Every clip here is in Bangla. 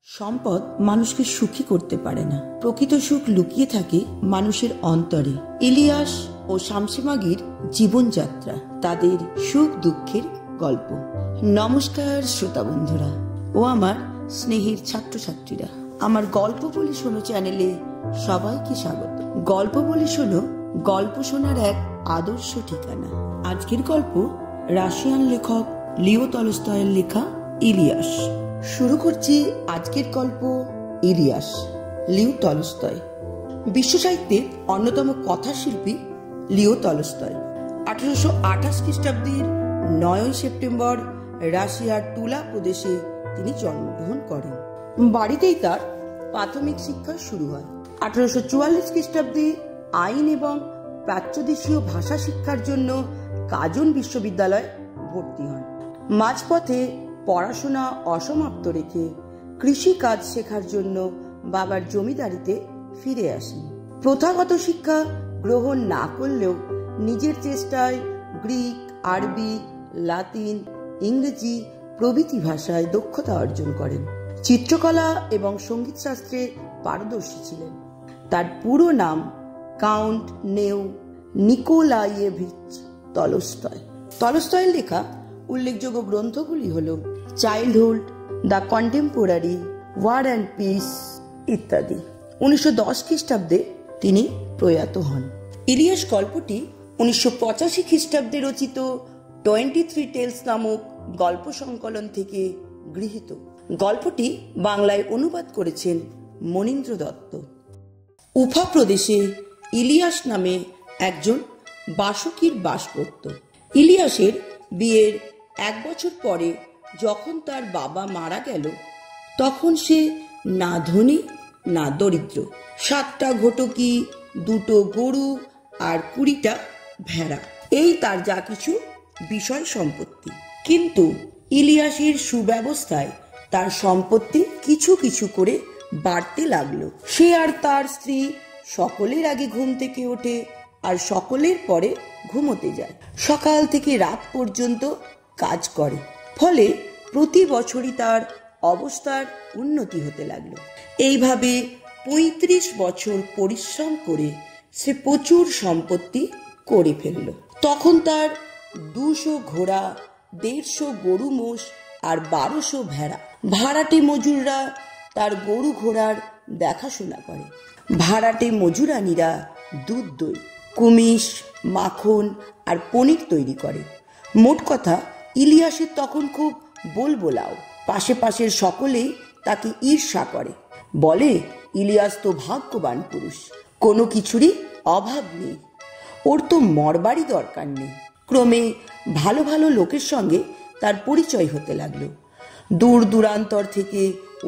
সম্পদ মানুষকে সুখী করতে পারে না। প্রকৃত সুখ লুকিয়ে থাকে মানুষের অন্তরে। ইলিয়াস ও শামসে মাগির জীবনযাত্রা, তাদের সুখ দুঃখের গল্প। নমস্কার শ্রোতা বন্ধুরা ও আমার স্নেহের ছাত্রছাত্রীরা, আমার গল্প বলি শোনো চ্যানেলে সবাইকে স্বাগত। গল্প বলি শোনো, গল্প শোনার এক আদর্শ ঠিকানা। আজকের গল্প রাশিয়ান লেখক লিও তলস্তয়ের লেখা ইলিয়াস। শুরু করছি আজকের গল্প ইলিয়াস। লিও তলস্তয় বিশ্ব সাহিত্যের অন্যতম কথাশিল্পী লিও তলস্তয় 1828 খ্রিস্টাব্দের 9 সেপ্টেম্বর রাশিয়ার তুলা প্রদেশে তিনি জন্মগ্রহণ করেন। বাড়িতেই তার প্রাথমিক শিক্ষা শুরু হয়। 1844 খ্রিস্টাব্দে আইন এবং প্রাচ্যদেশীয় ভাষা শিক্ষার জন্য কাজন বিশ্ববিদ্যালয়ে ভর্তি হন। মাঝপথে পড়াশোনা অসমাপ্ত রেখে কৃষি কাজ শেখার জন্য বাবার জমিদারিতে ফিরে আসেন। প্রথাগত শিক্ষা গ্রহণ না করলেও নিজের চেষ্টায় গ্রিক, আরবি, লাতিন, ইংরেজি প্রভৃতি ভাষায় দক্ষতা অর্জন করেন। চিত্রকলা এবং সঙ্গীত শাস্ত্রে পারদর্শী ছিলেন। তার পুরো নাম কাউন্ট নেও নিকোলাইয়েভিচ তলস্তয়। তলস্তয়ের লেখা উল্লেখযোগ্য গ্রন্থগুলি হল childhood, the contemporary, war and peace ইত্যাদি। 1910 খ্রিস্টাব্দে তিনি প্রয়াত হন। ইলিয়াস গল্পটি 1985 খ্রিস্টাব্দে রচিত 23 টেলস নামক গল্প সংকলন থেকে গৃহীত। গল্পটি বাংলায় অনুবাদ করেছেন মনীন্দ্র দত্ত। উফা প্রদেশে ইলিয়াস নামে একজন বাসকির বাস করত। ইলিয়াসের বিয়ের 1 বছর পরে যখন তার বাবা মারা গেল, তখন সে না ধনী না দরিদ্র। 7টা ঘটকি, 2টো গরু আর 20টা ভেড়া, এই তার যা কিছু বিষয় সম্পত্তি। কিন্তু ইলিয়াসের সুব্যবস্থায় তার সম্পত্তি কিছু কিছু করে বাড়তে লাগলো। সে আর তার স্ত্রী সকলের আগে ঘুম থেকে ওঠে আর সকলের পরে ঘুমোতে যায়। সকাল থেকে রাত পর্যন্ত কাজ করে। ফলে প্রতি বছরই তার অবস্থার উন্নতি হতে লাগলো। এইভাবে 35 বছর পরিশ্রম করে সে প্রচুর সম্পত্তি করে ফেলল। তখন তার 200 ঘোড়া, 150 গরু মোষ আর 1200 ভেড়া। ভাড়াটে মজুররা তার গরু ঘোড়ার দেখাশোনা করে। ভাড়াটে মজুরানীরা দুধ, দই, কুমিশ, মাখন আর পনির তৈরি করে। মোট কথা, ইলিয়াসের তখন খুব বলবোলাও। পাশের সকলেই তাকে ঈর্ষা করে, বলে ইলিয়াস তো ভাগ্যবান পুরুষ, কোনো কিছুরই অভাব নেই, ওর তো মরবারই দরকার নেই। ক্রমে ভালো ভালো লোকের সঙ্গে তার পরিচয় হতে লাগলো। দূর দূরান্তর থেকে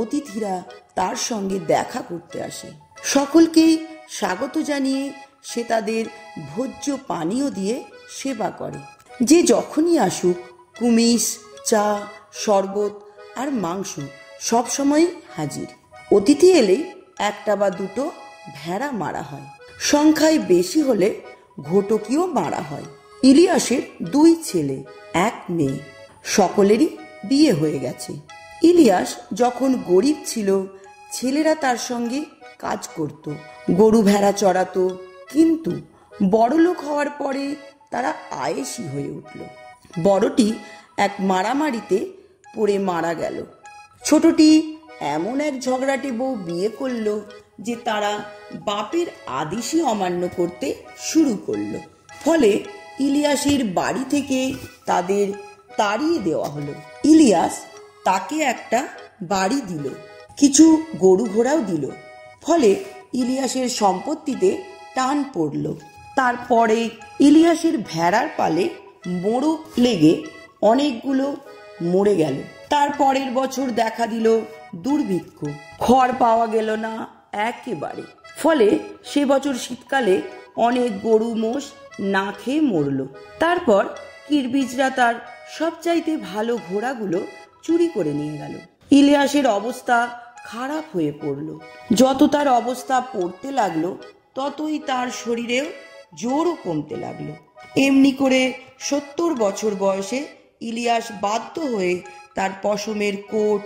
অতিথিরা তার সঙ্গে দেখা করতে আসে। সকলকেই স্বাগত জানিয়ে সে তাদের ভোজ্য পানীয় দিয়ে সেবা করে। যে যখনই আসুক, কুমিশ, চা, শরবত আর মাংস সবসময় হাজির। অতিথি এলেই 1টা বা 2টো ভেড়া মারা হয়। সংখ্যায় বেশি হলে ঘটকিও মারা হয়। ইলিয়াসের 2 ছেলে, 1 মেয়ে, সকলেরই বিয়ে হয়ে গেছে। ইলিয়াস যখন গরিব ছিল, ছেলেরা তার সঙ্গে কাজ করত, গরু ভেড়া চড়াতো। কিন্তু বড়লোক হওয়ার পরে তারা আয়েশি হয়ে উঠল। বড়টি এক মারামারিতে পড়ে মারা গেল। ছোটটি এমন এক ঝগড়াটে বউ বিয়ে করলো যে তারা বাপের আদেশই অমান্য করতে শুরু করলো। ফলে ইলিয়াসের বাড়ি থেকে তাদের তাড়িয়ে দেওয়া হলো। ইলিয়াস তাকে একটা বাড়ি দিল, কিছু গরু ঘোড়াও দিল। ফলে ইলিয়াসের সম্পত্তিতে টান পড়ল। তারপরে ইলিয়াসের ভেড়ার পালে মোড়ক লেগে অনেকগুলো মরে গেল। তার পরের বছর দেখা দিল দুর্ভিক্ষ, খড় পাওয়া গেল না একেবারে। ফলে সে বছর শীতকালে অনেক গরু মোষ না খেয়ে মরল। তারপর কিরবিজরা তার সবচাইতে ভালো ঘোড়াগুলো চুরি করে নিয়ে গেল। ইলিয়াসের অবস্থা খারাপ হয়ে পড়ল। যত তার অবস্থা পড়তে লাগলো, ততই তার শরীরেও জোরও কমতে লাগলো। এমনি করে 70 বছর বয়সে ইলিয়াস বাধ্য হয়ে তার পশমের কোট,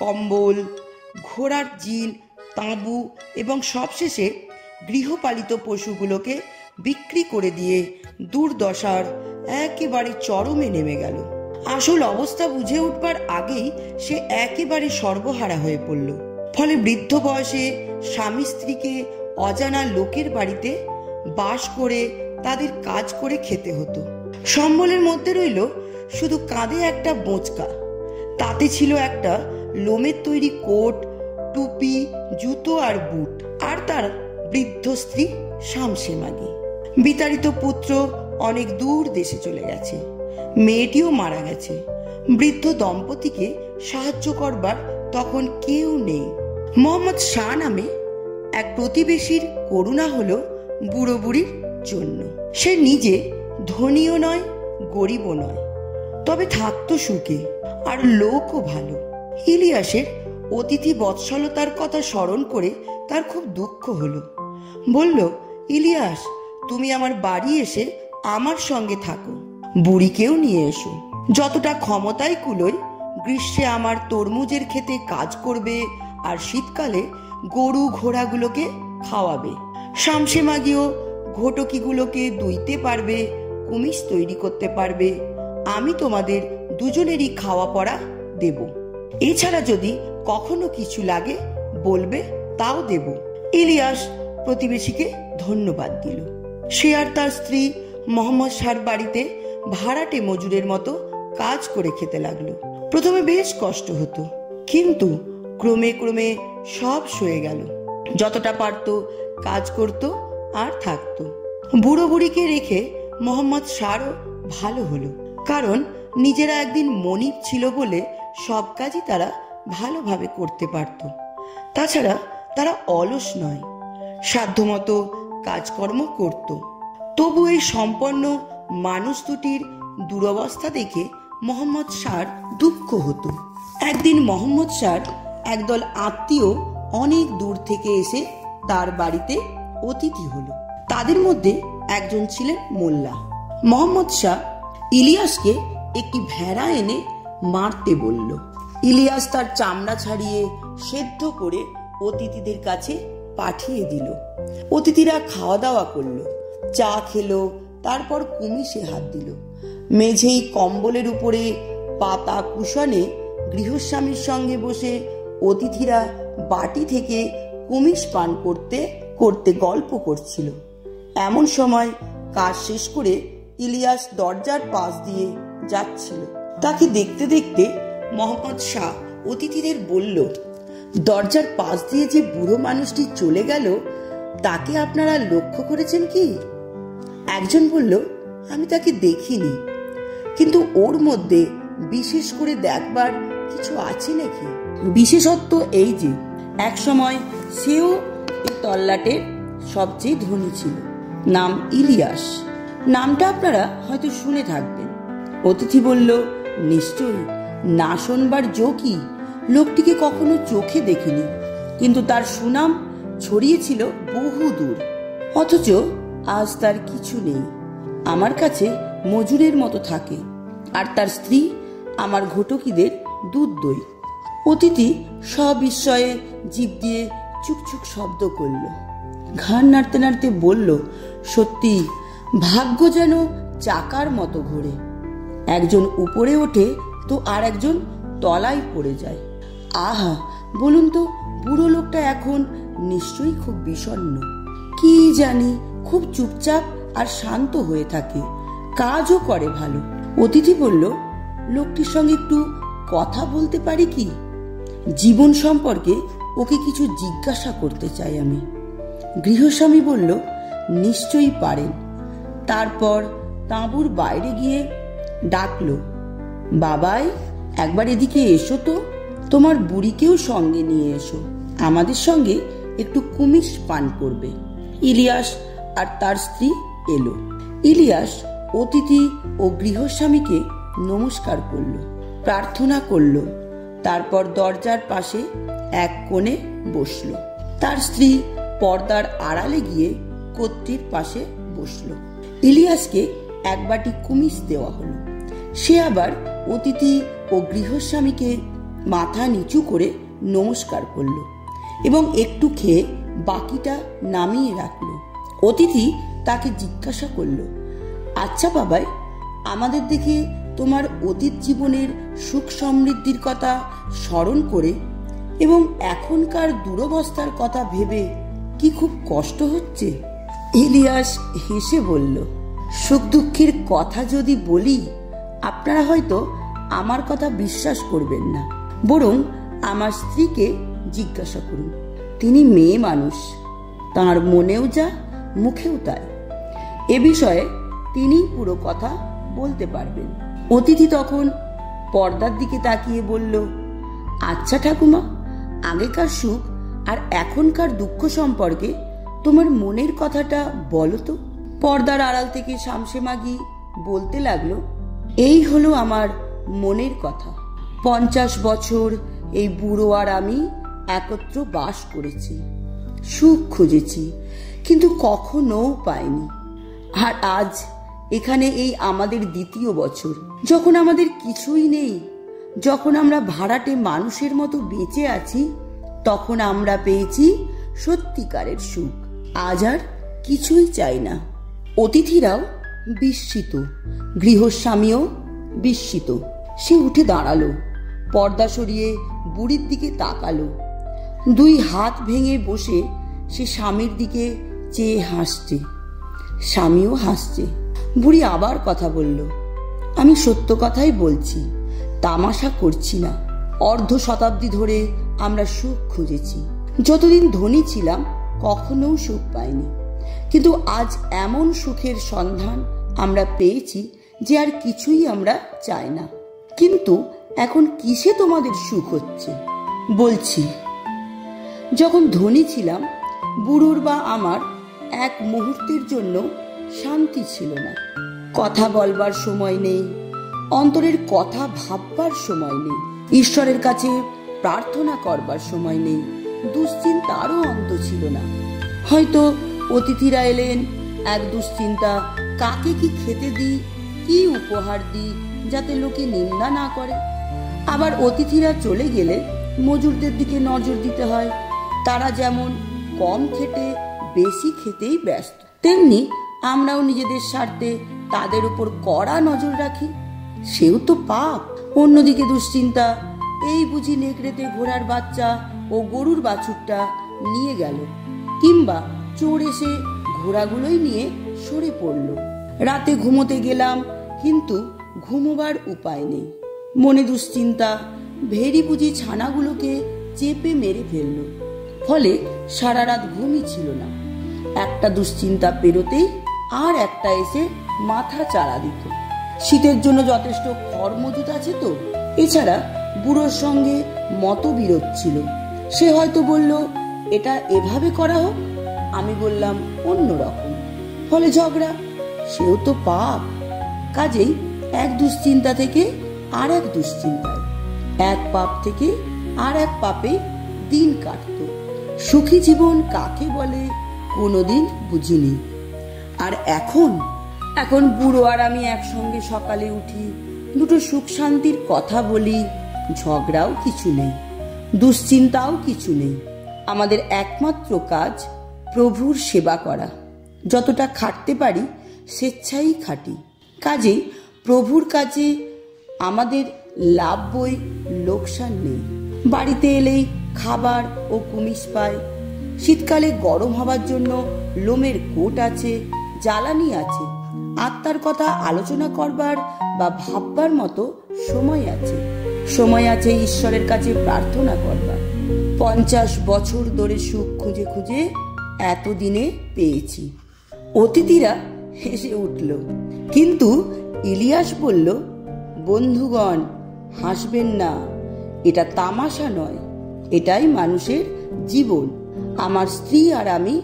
কম্বল, ঘোড়ার জিল, তাঁবু এবং সবশেষে গৃহপালিত পশুগুলোকে বিক্রি করে দিয়ে দুর্দশার একেবারে চরমে নেমে গেল। আসল অবস্থা বুঝে উঠবার আগেই সে একেবারে সর্বহারা হয়ে পড়ল। ফলে বৃদ্ধ বয়সে স্বামী স্ত্রীকে অজানা লোকের বাড়িতে বাস করে তাদের কাজ করে খেতে হতো। সম্বলের মধ্যে রইল শুধু কাঁধে একটা বোঁচকা, তাতে ছিল একটা লোমের তৈরি কোট, টুপি, জুতো আর বুট, আর তার বৃদ্ধ স্ত্রী শামসেমাগি। বিতাড়িত পুত্র অনেক দূর দেশে চলে গেছে, মেয়েটিও মারা গেছে। বৃদ্ধ দম্পতিকে সাহায্য করবার তখন কেউ নেই। মোহাম্মদ শাহ নামে এক প্রতিবেশীর করুণা হলো বুড়ো বুড়ির জন্য। সে নিজে ধনীও নয়, গরিবও নয়, তবে থাকতো সুখে, আর লোকও ভালো। ইলিয়াসের অতিথি বৎসলতার কথা স্মরণ করে তার খুব দুঃখ হলো। বলল, ইলিয়াস, তুমি আমার বাড়ি এসে আমার সঙ্গে থাকো, বুড়িকেও নিয়ে এসো। যতটা ক্ষমতায় কুলোয় গ্রীষ্মে আমার তরমুজের ক্ষেতে কাজ করবে, আর শীতকালে গরু ঘোড়াগুলোকে খাওয়াবে। শামসেমাগিও ঘটকিগুলোকে দুইতে পারবে, কুমিজ তৈরি করতে পারবে। আমি তোমাদের দুজনেরই খাওয়া পড়া দেব। এছাড়া যদি কখনো কিছু লাগে বলবে, তাও দেব। ইলিয়াস প্রতিবেশীকে ধন্যবাদ দিল। সে আর তার স্ত্রী মোহাম্মদ শাহর বাড়িতে ভাড়াটে মজুরের মতো কাজ করে খেতে লাগলো। প্রথমে বেশ কষ্ট হতো, কিন্তু ক্রমে ক্রমে সব সয়ে গেল। যতটা পারত কাজ করত আর থাকতো। বুড়ো বুড়িকে রেখে মোহাম্মদ শাহরও ভালো হলো, কারণ নিজেরা একদিন মনিব ছিল বলে সব কাজই তারা ভালোভাবে করতে পারত। তাছাড়া তারা অলস নয়, সাধ্যমতো কাজকর্ম করত। তবু এই সম্পন্ন মানুষ দুটির দুরবস্থা দেখে মোহাম্মদ শাহর দুঃখ হতো। একদিন মোহাম্মদ শাহর একদল আত্মীয় অনেক দূর থেকে এসে তার বাড়িতে অতিথি হলো। তাদের মধ্যে একজন ছিলেন মোল্লা। মোহাম্মদ শাহ ইলিয়াসকে একটি ভেড়া এনে মারতে বলল। ইলিয়াস তার চামড়া ছাড়িয়ে সেদ্ধ করে অতিথিদের কাছে পাঠিয়ে দিল। অতিথিরা খাওয়া দাওয়া করলো, চা খেলো, তারপর কুমিশে হাত দিল। মেঝেই কম্বলের উপরে পাতা কুশনে গৃহস্বামীর সঙ্গে বসে অতিথিরা বাটি থেকে কুমিশ পান করতে করতে গল্প করছিল। এমন সময় কাজ শেষ করে ইলিয়াস দরজার পাশ দিয়ে যাচ্ছিল। তাকে দেখতে দেখতে মোহাম্মদ শাহ অতিথিদের বলল, দরজার পাশ দিয়ে যে বুড়ো মানুষটি চলে গেল, তাকে আপনারা লক্ষ্য করেছেন কি? একজন বলল, আমি তাকে দেখিনি, কিন্তু ওর মধ্যে বিশেষ করে দেখবার কিছু আছে নাকি? বিশেষত্ব এই যে এক সময় সেও এই তল্লাটের সবচেয়ে ধনী ছিল, নাম ইলিয়াস। নামটা আপনারা হয়তো শুনে থাকবেন। অতিথি বলল, নিশ্চয়ই, না শোনবার জো কি? লোকটিকে কখনো চোখে দেখিনি, কিন্তু তার সুনাম ছড়িয়েছিল বহু দূর। অথচ আজ তার কিছু নেই। আমার কাছে মজুরের মতো থাকে, আর তার স্ত্রী আমার ঘটকিদের দুধ দই। অতিথি সবিস্ময়ে জিভ দিয়ে চুকচুক শব্দ করল। ঘাড় নাড়তে নাড়তে বলল, সত্যি, ভাগ্য যেন চাকার মতো ঘোরে। একজন উপরে ওঠে তো আর একজন তলায় পড়ে যায়। আহা, বলুন তো, বুড়ো লোকটা এখন নিশ্চয়ই খুব বিষণ্ণ। কি জানি, খুব চুপচাপ আর শান্ত হয়ে থাকে, কাজও করে ভালো। অতিথি বলল, লোকটির সঙ্গে একটু কথা বলতে পারি কি? জীবন সম্পর্কে ওকে কিছু জিজ্ঞাসা করতে চাই আমি। গৃহস্বামী বলল, নিশ্চয়ই পারেন। তারপর তাঁবুর বাইরে গিয়ে ডাকলো, বাবাই, একবার এদিকে এসো তো, তোমার বুড়িকেও সঙ্গে নিয়ে এসো, আমাদের সঙ্গে একটু কুমিশ পান করবে। ইলিয়াস আর তার স্ত্রী এলো। ইলিয়াস অতিথি ও গৃহস্বামীকে নমস্কার করল, প্রার্থনা করল, তারপর দরজার পাশে এক কোণে বসল। তার স্ত্রী পর্দার আড়ালে গিয়ে কর্ত্রীর পাশে বসল। ইলিয়াসকে এক বাটি কুমিজ দেওয়া হলো। সে আবার অতিথি ও গৃহস্বামীকে মাথা নিচু করে নমস্কার করল এবং একটু খেয়ে বাকিটা নামিয়ে রাখল। অতিথি তাকে জিজ্ঞাসা করল, আচ্ছা বাবাই, আমাদের দেখে তোমার অতীত জীবনের সুখ সমৃদ্ধির কথা স্মরণ করে এবং এখনকার দুরবস্থার কথা ভেবে কি খুব কষ্ট হচ্ছে? ইলিয়াস হেসে বলল, সুখ দুঃখের কথা যদি বলি আপনারা হয়তো আমার কথা বিশ্বাস করবেন না, বরং আমার স্ত্রীকে জিজ্ঞাসা করুন। তিনি মেয়ে মানুষ, তাঁর মনেও যা মুখেও তাই। এ বিষয়ে তিনি পুরো কথা বলতে পারবেন। অতিথি তখন পর্দার দিকে তাকিয়ে বলল, আচ্ছা ঠাকুমা, আগেকার সুখ আর এখনকার দুঃখ সম্পর্কে তোমার মনের কথাটা বলো তো। পর্দার আড়াল থেকে শামসে মাগি বলতে লাগলো, এই হলো আমার মনের কথা। 50 বছর এই বুড়ো আর আমি একত্র বাস করেছি, সুখ খুঁজেছি, কিন্তু কখনো পাইনি। আর আজ এখানে এই আমাদের 2য় বছর, যখন আমাদের কিছুই নেই, যখন আমরা ভাড়াটে মানুষের মতো বেঁচে আছি, তখন আমরা পেয়েছি সত্যিকারের সুখ। আজ আর কিছুই চাই না। অতিথিরাও বিস্মিত, গৃহস্বামীও বিস্মিত। সে উঠে দাঁড়ালো, পর্দা সরিয়ে বুড়ির দিকে তাকালো। 2 হাত ভেঙে বসে সে স্বামীর দিকে চেয়ে হাসছে। স্বামীও হাসছে। বুড়ি আবার কথা বলল, আমি সত্য কথাই বলছি, তামাশা করছি না। 1/2 শতাব্দী ধরে আমরা সুখ খুঁজেছি। যতদিন ধনী ছিলাম কখনো সুখ পাইনি, কিন্তু আজ এমন সুখের সন্ধান আমরা পেয়েছি যে আর কিছুই আমরা চাই না। কিন্তু এখন কিসে তোমাদের সুখ হচ্ছে? বলছি, যখন ধনী ছিলাম, বুড়োর বা আমার এক মুহূর্তের জন্য শান্তি ছিল না। কথা বলবার সময় নেই, অন্তরের কথা ভাববার সময় নেই, ঈশ্বরের কাছে প্রার্থনা করবার সময় নেই, দুশ্চিন্তারও অন্ত ছিল না। হয়তো অতিথিরা এলেন, এক দুশ্চিন্তা, কাকে কি খেতে দিই, কি উপহার দিই যাতে লোকে নিন্দা না করে। আবার অতিথিরা চলে গেলে মজুরদের দিকে নজর দিতে হয়। তারা যেমন কম খেটে বেশি খেতেই ব্যস্ত, তেমনি আমরাও নিজেদের স্বার্থে তাদের উপর কড়া নজর রাখি। সেও তো পাপ। অন্যদিকে দুশ্চিন্তা, এই বুঝি নেকড়েতে ঘোড়ার বাচ্চা ও গরুর বাছুরটা নিয়ে গেল, কিংবা চোর এসে ঘোড়াগুলোই নিয়ে সরে পড়ল। রাতে ঘুমোতে গেলাম, কিন্তু ঘুমোবার উপায় নেই। মনে দুশ্চিন্তা, ভেরি বুঝি ছানাগুলোকে চেপে মেরে ফেলল, ফলে সারা রাত ঘুমই ছিল না। একটা দুশ্চিন্তা পেরোতেই আর একটা এসে মাথা চাড়া দিত। শীতের জন্য যথেষ্ট খড় মজুদ আছে তো। এছাড়া বুড়োর সঙ্গে মতবিরোধ ছিল। সে হয়তো বলল, এটা এভাবে করা হোক, আমি বললাম অন্যরকম, ফলে ঝগড়া। সেও তো পাপ। কাজেই এক দুশ্চিন্তা থেকে আর এক দুশ্চিন্তায়, এক পাপ থেকে আর এক পাপে দিন কাটত। সুখী জীবন কাকে বলে কোনোদিন বুঝিনি। আর এখন বুড়ো আর আমি একসঙ্গে সকালে উঠি, দুটো সুখ শান্তির কথা বলি, ঝগড়াও কিছু নেই, দুশ্চিন্তাও কিছু নেই। আমাদের একমাত্র কাজ প্রভুর সেবা করা। যতটা খাটতে পারি স্বেচ্ছাই খাটি। কাজে প্রভুর কাজে আমাদের লাভ বই লোকসান নেই। বাড়িতে এলেই খাবার ও কুমিজ পাই। শীতকালে গরম হবার জন্য লোমের কোট আছে, জ্বালানি আছে। আত্মার কথা আলোচনা করবার বা ভাববার মতো সময় আছে। সময় আছে ঈশ্বরের কাছে প্রার্থনা করবার। 50 বছর ধরে সুখ খুঁজে খুঁজে এতদিনে পেয়েছি। অতিথিরা হেসে উঠল, কিন্তু ইলিয়াস বলল, বন্ধুগণ হাসবেন না, এটা তামাশা নয়, এটাই মানুষের জীবন। আমার স্ত্রী আর আমি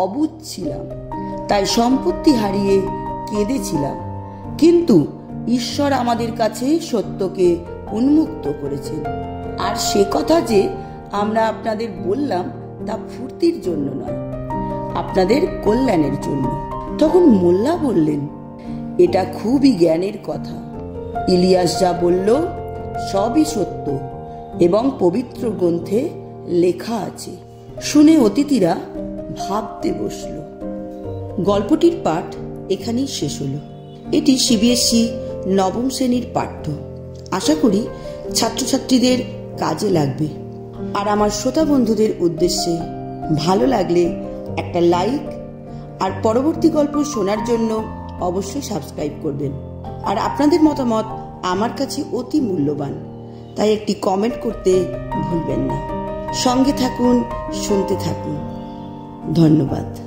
অবুঝ ছিলাম, তাই সম্পত্তি হারিয়ে কেঁদেছিলাম, কিন্তু ঈশ্বর আমাদের কাছে সত্যকে উন্মুক্ত করেছেন। আর সে কথা যে আমরা আপনাদের বললাম তা ফুর্তির জন্য নয়, আপনাদের কল্যাণের জন্য। তখন মোল্লা বললেন, এটা খুবই জ্ঞানের কথা। ইলিয়াস যা বলল সবই সত্য, এবং পবিত্র গ্রন্থে লেখা আছে। শুনে অতিথিরা ভাবতে বসল। গল্পটির পাঠ এখানেই শেষ হলো। এটি সিবিএসই নবম শ্রেণীর পাঠ্য। আশা করি ছাত্রছাত্রীদের কাজে লাগবে। আর আমার শ্রোতা বন্ধুদের উদ্দেশ্যে ভালো লাগলে একটা লাইক, আর পরবর্তী গল্প শোনার জন্য অবশ্যই সাবস্ক্রাইব করবেন। আর আপনাদের মতামত আমার কাছে অতি মূল্যবান, তাই একটি কমেন্ট করতে ভুলবেন না। সঙ্গে থাকুন, শুনতে থাকুন। ধন্যবাদ।